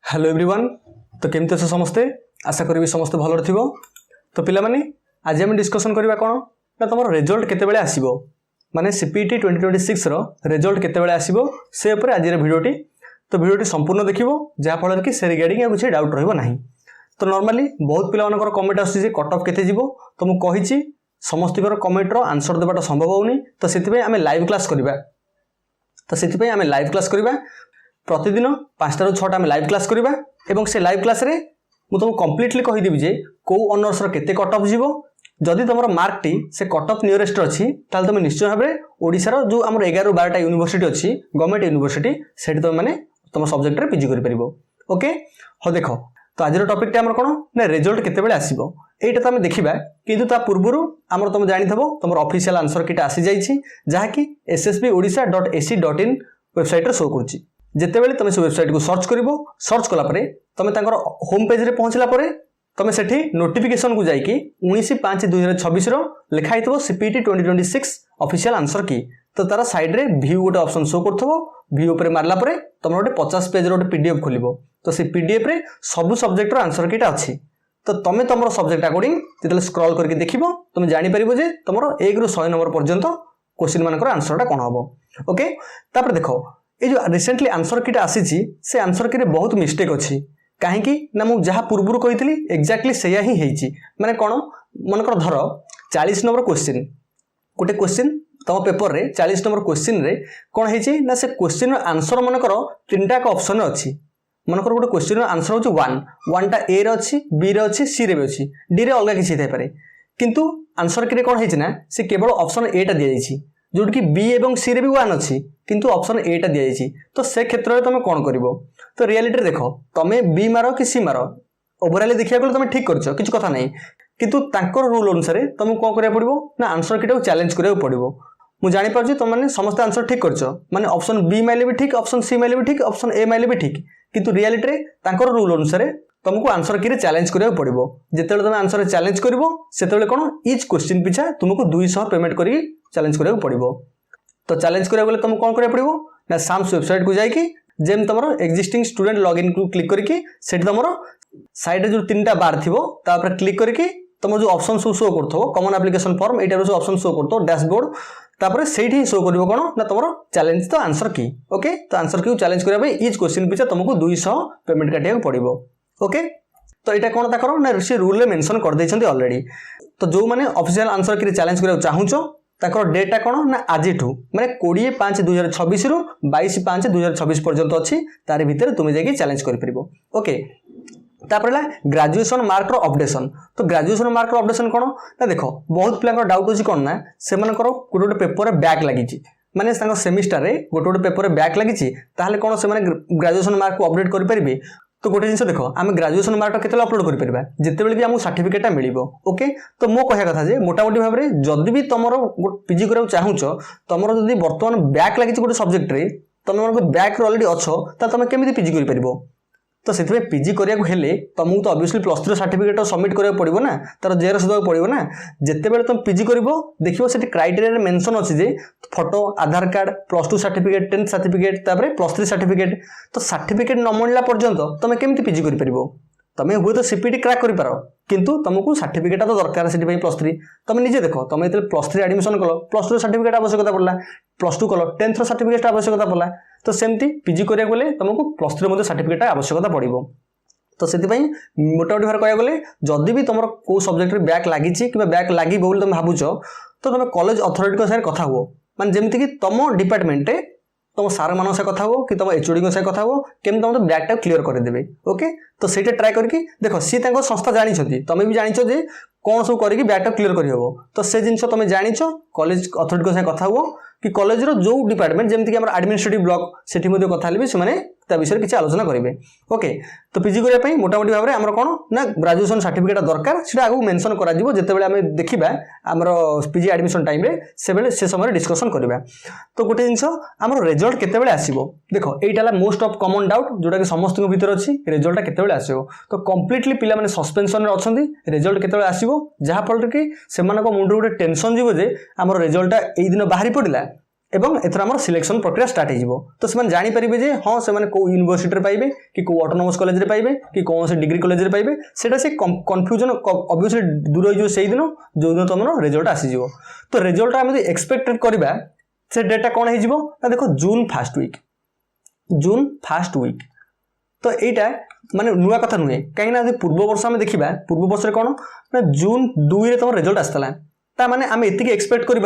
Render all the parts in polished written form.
Hello everyone. तो केमती अच्छे समस्ते, आशा करी समस्ते भल थी। तो पिला माने आज आम डिस्कसन करवा कौन ना तुम रिजल्ट केतेबेले आसीबो माने सीपीटी 2026 रो रिजल्ट केतेबेले आसीबो से ऊपर आज भिडियोटी। तो भिडियोटी संपूर्ण देखिबो जहाँफल कि से रिगार्डिंग किसी डाउट रहिबो नाही। तो नॉर्मली बहुत पिला मानकर कमेंट आसी कट ऑफ केते जीवो तो मु कहिछि समस्तिकर कमेंट रो आंसर देबाटा संभव होउनी। तो सेति आमे लाइव क्लास करबा। तो सेति आमे लाइव क्लास करबा प्रतिदिन 5टा ରୁ 6टा आम लाइव क्लास करवा एवं से लाइव क्लास रे मु तुमको कम्प्लीटली कहीदेवी जे कौ ऑनर्स रो केते कट ऑफ जीवो। जदि तुम मार्क टी से कट ऑफ नियरेस्ट अच्छी ताल तुम निश्चय भाव में ओडिशार जो आम 11 ରୁ 12टा यूनिवर्सिटी अच्छी गवर्नमेंट यूनिवर्सिटी से तुम मैंने तुम सब्जेक्ट रे पीजी कर। ओके हाँ देख तो आज टॉपिक आम कौन ना रिजल्ट केतेबेले आसीबो एटा तो आम देखा किंतु ता पूर्व आम तुम जानी तुम ऑफिशियल आंसर किट आसी जाइछि जहाँकि ssbodisha.ac.in वेबसाइट रे शो करुच्ची। जितेबेले तुम से वेबसाइट को सर्च करिवो सर्च कला परे तुम तांकर होम पेज रे पहुंचला परे तुम सेठी नोटिफिकेशन को जाइकी 19/5/2026 रो लिखाई थबो सीपीटी 2026 ऑफिशियल आंसर की। तो तारा साइड रे व्यू गोटे ऑप्शन शो करथबो व्यू ऊपर मारला परे तुम गोटे 50 पेज रो पीडीएफ खोलिबो। तो से पीडीएफ रे सब सब्जेक्ट रो आंसर कीटा अछि। तो तुम तुम सब्जेक्ट अकॉर्डिंग जितले स्क्रॉल करके देखिबो तुम जानि परिबो जे तुमरो 1 ରୁ 100 नंबर पर्यंत क्वेश्चन मानकर आंसरटा कोन हबो। ओके तापर देखो ये जो रिसेंटली आंसर किट आसी से आंसर की बहुत मिस्टेक अच्छी कहीं ना मुझे जहाँ पूर्व कही एक्जाक्टली से ही माने कौन मनकर धर 40 नंबर क्वेश्चन गोटे क्वेश्चन तुम पेपर रे 40 नंबर क्वेश्चन रे कौन है ना से क्वेश्चन आंसर मनकर 3टा ऑप्शन अच्छी। मनकर गोटे क्वेश्चन आंसर हूँ 1 टा ए अच्छी बी रे अच्छी सी रे भी अच्छी डी रे अलग किसी थे पारे किंतु आंसर की कौन है ना से केवल ऑप्शन ए टा दि जाइए जोट कि बी एवं सी रे भी 1 अच्छी किंतु ऑप्शन ए टा दि जाइए। तो से क्षेत्र में तुम कौन कर तो रियलिटी देखो तुम बी मार कि सी मार ओवरऑल देखा गले तुम ठीक कर किसी कथा नहीं किंतु तांकर रूल अनुसार तुमको कौन करा पड़ो ना आंसर किटा चैलेंज करा पड़ो। मुझे जापर तुम मैंने समस्त आंसर ठीक कर माने ऑप्शन बी माइले भी ठीक ऑप्शन सी माइले भी ठीक ऑप्शन ए माइले भी ठीक किंतु रियलिटी तांकर रूल अनुसार तुमको आंसर की चैलेंज करा पड़ो। जिते तुम आंसर चैलेंज कर से कौन इच क्वेश्चन पिछा तुमको 200 पेमेंट कर चैलेंज करा पड़ो। तो चैलेंज करा गले तुमको कौन करा पड़ो ना साम्स वेबसाइट को जाइए जेम तुम एक्जिस्टिंग स्टूडेंट लॉगिन को क्लिक करके तुम साइड जो 3टा बार थी क्लिक करके तुम जो ऑप्शन शो करथो कॉमन एप्लिकेशन फॉर्म एटा जो ऑप्शन शो करथो डैशबोर्ड तापर सेठी शो करिवो कोन ना तुम चैलेंज तो आंसर की। ओके तो आंसर की चैलेंज करिया भाई इच क्वेश्चन पिछा तुमको 200 पेमेंट काटिया पड़ो। ओके तो यहाँ कौन ताकर ना से रूल में मेंशन कर देछंती ऑलरेडी। तो जो माने ऑफिशियल आंसर की चैलेंज करिया चाहूचो ताकर डेटा कौन ना आज माने 20/5/2026 ରୁ 22/5/2026 पर्यंत अच्छी तार भितर तुम जाके चैलेंज कर परिबो। ओके तापर ग्रेजुएशन मार्क रो अपडेशन। तो ग्रेजुएशन मार्क रो अपडेशन कौन ना देखो बहुत पिला डाउट अच्छी कौन ना से गोटे पेपर बैक लगी माने सेमिस्टर रे गोटे पेपर बैक लगी ताहले कौन से ग्रेजुएशन मार्क को अपडेट कर पारिबे। तो गोटे जिन देख आम ग्रेजुएशन मार्क केते अपलोड कर जितेबाला भी आमको सर्टिफिकेट मिल। ओके तो मो कह कथा जे मोटामोटी भाव में जदि भी तुम पीजी करा चाहूच तुम जब बर्तमान बैक लगी गोटे सब्जेक्ट रे तुम बैक अलरेडी अच्छ तुम केमी पीजी कर। तो से पीजी करने तुमको तो ऑब्वियसली +3 सर्टिफिकेट सबमिट करा पड़ो ना तार जेरक्स देवाक पड़ो ना जितेबाला तुम पीजी कर देखो से क्राइटेरिया मेंशन अच्छी जे photo Aadhaar card +2 certificate 10th certificate +3 certificate. तो सर्टिफिकेट न मिलला पर्यंत तुम केमी पीजी कर तुम हुए तो सीपीटी क्रैक कर पार किंतु तुमको सर्टिफिकेट तो दरकार से +3 तुम निजे देख तुम जो +3 एडमिशन कल +2 सर्टिफिकेट आवश्यकता पड़ा +2 कल 10th सर्टिफिकेट आवश्यकता पड़ा। तो सेमती पीजी करा गले तुमको +3 सर्टिफिकेट आवश्यकता पड़ो। तो से मोटामोटी भाव कह गले जदि भी तुम को सब्जेक्ट बैक लगी कि बैक लगे तुम भावुच तो तुम कॉलेज अथॉरिटी साथ कथा हुआ माने जमीक तुम डिपार्टमेंट तुम सार मान से कथा हो कि तुम एचओडी से कथा हो केम तुम बैक टा क्लियर करदे। ओके तो से ट्राए करके देख सी संस्था जानी तुम भी जानी जे कौन सब करके बैक टा क्लियर करहब। तो से जिन तुम जाच कॉलेज अथॉरिटी से कथा हुआ कि कॉलेज रो जो डिपार्टमेंट जमीक एडमिनिस्ट्रेटिव ब्लॉक से कथा से विषय किसी आलोचना करेंगे। ओके तो पीजी करने मोटामोटी भाव में आम कौन ना ग्रेजुएशन सर्टिफिकेट दरकार से आगे मेंशन करा जितेबाला आम देखा आमर पीजी एडमिशन टाइम से समय डिस्कसन करवा। तो गोटे जिन आम रिजल्ट केतेबेले आसीबो देखो एटा मोस्ट ऑफ कॉमन डाउट जोटा कि समस्त भीतर अच्छी रिजल्ट केतेबेले आसीबो। तो कंप्लीटली पिला माने सस्पेंशन रे अछंती रिजल्ट केतेबेले आसीबो जहाँ फल कि से मुंड गोटे टेंशन जीव जे आमर रिजल्ट एई दिन बाहरी पड़िला एवं एथर आमर सिलेक्शन प्रक्रिया स्टार्ट हो तो से जानी पारे जे हाँ से कौ यूनिवर्सिटी पाइबे कि कौ ऑटोनोमस कॉलेज रे पाइबे कि कौन से डिग्री कॉलेज रे पाइबे सेटा से कंफ्यूजन ऑब्वियसली दूर हो से दिन जो दिन तुम रिजल्ट आसी तो रिजल्ट आम एक्सपेक्टेड करवा से डेटा कौन हो देखो जून फास्ट वीक तो यहाँ माने नुआ कथा नुहे कहीं पूर्व वर्ष आम देखा पूर्व वर्ष कौन ना जून 2 रे तुम रिजल्ट आसला ता माने आम एति एक्सपेक्ट करें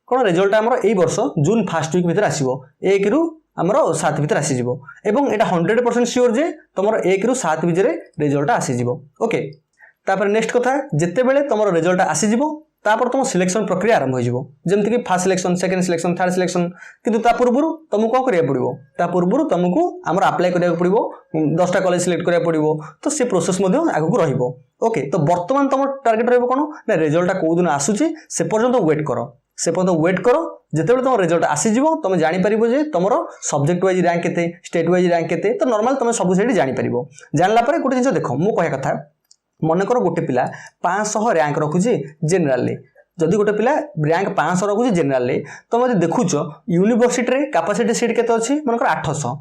कौन रिजल्ट आमर यही वर्ष जून फास्ट वीक भितर आसो 1 रु आमर 7 भितर आसीजिवो एवं एटा 100% श्योर जे तुम 1 रु 7 भितर रिजल्ट आसीजिवो ओके तापर नेक्स्ट कथा जेते बेले तुम रिजल्ट आसीजिवो तापर तुम सिलेक्शन प्रक्रिया आरंभ हो जमती कि first selection second selection third selection किंतु ता पूर्व तुमको कौन करिया पड़िबो ता पूर्व तुमको आमर अप्लाई करिया पड़िबो 10टा कॉलेज सिलेक्ट करिया पड़िबो तो से प्रोसेस मध्ये आगु रहिबो ओके तो वर्तमान तुम टार्गेट रहबो कोन ना रिजल्ट को दिन आसुची से पर्यंत वेट करो से पर्यंत वेट करो जेतेबेले तुम रिजल्ट आसीजिवो तुम जानि परिबो जे तुमरो सब्जेक्ट वाइज रैंक केते स्टेट वाइज रैंक केते तो नॉर्मल तुम सब सेठी जानि परिबो जानला परे गोटे जिंस देखो मु कहया कथा मन कर गोटे पिला 500 रैंक रखुची जनरली जदि गोटे पिला रैंक 500 रखुची जनरली तुम जदि देखुछ यूनिवर्सिटी रे कैपेसिटी सीट केते अछि मनकर 800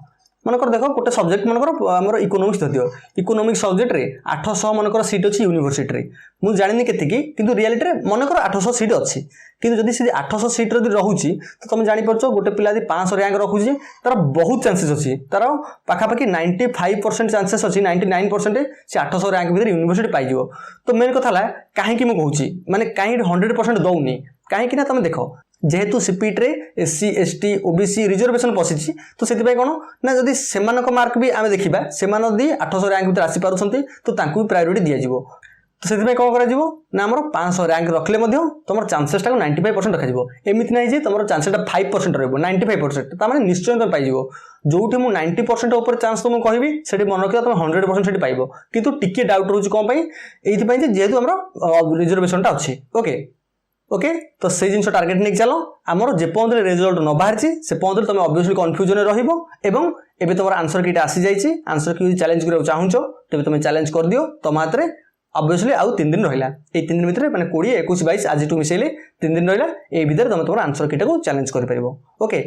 मनकर देखो गोटे सब्जेक्ट मनकर हमर इकोनॉमिक्स दियो इकोनॉमिक्स सब्जेक्ट रे 800 मनकर सीट अछि यूनिवर्सिटी रे मु जानिनी केते की किंतु रियलिटी रे मनकर 800 सीट अछि किंतु जदि से 800 सीट रे रहउची तो तुम जानि परछो गोटे पिला जदि 500 रैंक रखुची तार बहुत चांसेस अछि तार पाखा पाखी 95% चांसेस अछि 99% से 800 रैंक भीतर यूनिवर्सिटी पाइ जिवो तो मेन कथा ला काहे की मु कहूची माने काहे 100% दउनी काहे की ना तुम देखो जेहेतु सीपीट रे एससी एसटी ओबीसी रिजर्वेशन पसिछि तो सेति भाई कोन ना जदि सेमानक मार्क भी आमे देखिबा सेमान दी 800 रैंक भीतर आसी पारुछंती तो तांकु भी प्रायोरिटी दिया जिवो तो सेति भाई कोन करा जिवो ना हमर 500 रैंक रखले मध्ये तमर चांसेस टा 95% रखा जिवो एमिति नै जे तमर चांसेस टा 5% रहबो 95% ता माने निश्चय तुम पाइ जिवो जोठी मु 90% ऊपर चांस तुम कहबी सेठी मन रखियो तुम 100% सेठी पाइबो किंतु टिके डाउट रहउची कोन पई एथि पई जे जेहेतु हमर रिजर्वेशन टा अछि ओके तो से जिन टार्गेट नहीं चलो आमर जे पॉइंट रिजल्ट न बाहर से पॉइंट तुम ऑब्वियसली कंफ्यूजन रहिबो एवं एबे तमर आंसर कीटा आसी जाईची आंसर की चैलेंज करियो चाहूचो तबे तुम चैलेंज कर दियो तुम हाथ रे ऑब्वियसली आउ 3 दिन रहिला ए 3 दिन भीतर माने 20 21 22 आज टू मिसेले 3 दिन रहिला ए भीतर तुम तमर आंसर कीटा को चैलेंज कर परिबो ओके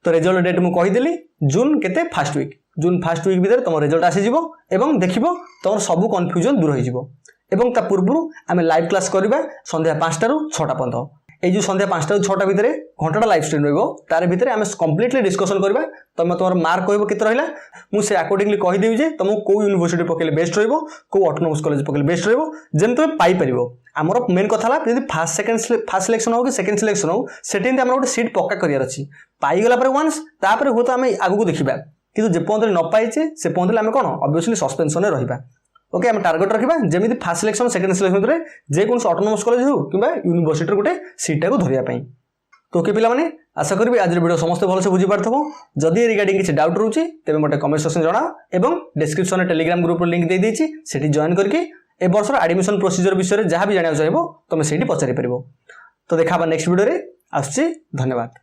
तो रिजल्ट डेट मु कहि देली जून केते फर्स्ट वीक भीतर तुम रिजल्ट आसी जिवो एवं देखिबो तमर सब कंफ्यूजन दूर होई जिवो एवं ता पूर्व आम लाइव क्लास करवा संध्या 5टा रु 6टा पर्यंत ये जो संध्या 5टा रु 6टा भितर घंटाटा लाइव स्ट्रीम रहिबो तार भितर आम कंप्लीटली डिस्कशन करवा तुम तुम मार्क कहबो केते रहिला मु से अकॉर्डिंगली कहि देबी जे तुम को यूनिवर्सिटी पकेले बेस्ट रहिबो को ऑटोनोमस कॉलेज पकेले बेस्ट रहिबो जेन तुम पाई परिबो हमर मेन कथा ला यदि फर्स्ट सिलेक्शन हो कि सेकंड सिलेक्शन हो सेटिंग हमर गोटे सीट पक्का करियार अछि पाई गला पर वंस तापर हो तो आम आगु देखिबा किंतु जे पॉइंट न पाइचे से पॉइंट आम कोन ऑब्वियसली सस्पेंशन रे रहिबा ओके हम टार्गेट रखिबा जेमिति फर्स्ट सिलेक्शन सेकंड सिलेक्शन रे जे कोन ऑटोनोमस कॉलेज हो किबा यूनिवर्सिटी गोटे सीट को धरिया पई तो ओके पिला माने आशा करबी आज वीडियो समस्त भल से बुझी पारथबो जदि रिगार्डिंग किछ डाउट रहउची तबे मते कमेंट सेक्शन जणा एवं डिस्क्रिप्शन रे टेलीग्राम ग्रुप लिंक दे देछि सेठी जॉइन करके ए वर्ष एडमिशन प्रोसीजर विषय रे जहां भी जानिया चाहिबो तमे सेठी पचारि परिबो तो देखाबा नेक्स्ट वीडियो रे आछि धन्यवाद।